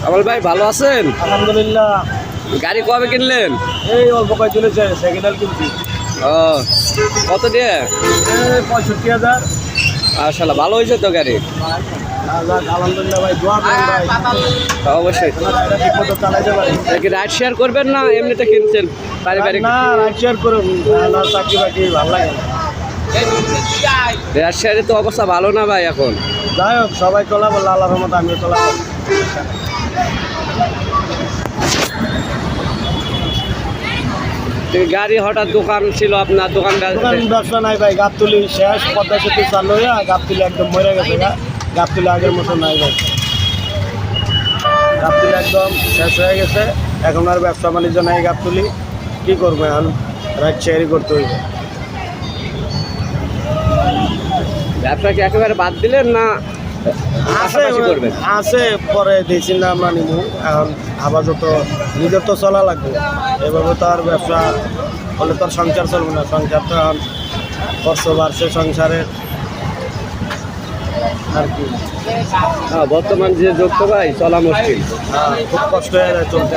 কামাল ভাই ভালো আছেন? আলহামদুলিল্লাহ। গাড়ি কবে কিনলেন? এই অল্প কয় চলেছে, সেকেন্ড হ্যান্ড কিনছি। ও কত দিয়ে? 65,000। মাশাআল্লাহ ভালো হয়েছে তো গাড়ি। আলহামদুলিল্লাহ ভাই, দোয়া করেন ভাই। অবশ্যই। এটা ঠিক মতো চালাইতে পারি। কি রাইড শেয়ার করবেন না এমনিতে কিনছেন পারিবারিক? না, রাইড শেয়ার করুন। না, চাকরি বাকরি ভালো লাগে না। রাইড শেয়ারের তো অবস্থা ভালো না ভাই এখন। যাই হোক, সবাই চলাবো, আল্লাহর রহমতে আমিও চলাবো। গাড়ি হঠাৎ দোকান ছিল আপনার, দোকানটা দোকান ব্যবসা নাই ভাই, গাবতলি শেষ, পদ্মা সেতু চালু হয়ে গাবতলি একদম মরে গেছে। গাবতলি আগের মতো নাই ভাই, গাবতলি একদম শেষ হয়ে গেছে। এখন আর ব্যবসা বাণিজ্য নাই গাবতলি। কি করবো এখন? রাইড শেয়ারই করতে হইবে। ব্যবসা কি একেবারে বাদ দিলেন না পাশাপাশি করবেন? আছে, পরে দিয়েছি না আমরা নিবো। এখন আপাতত নিজের তো চলা লাগবে, এভাবে তো আর ব্যবসা হলে তো আর সংসার চলবে না। সংসার তো এখন খরচ বাড়ছে সংসারের, আর কি। বর্তমান যে যুগ তো ভাই চলা মুশকিল। খুব কষ্ট হয়ে যায় চলতে।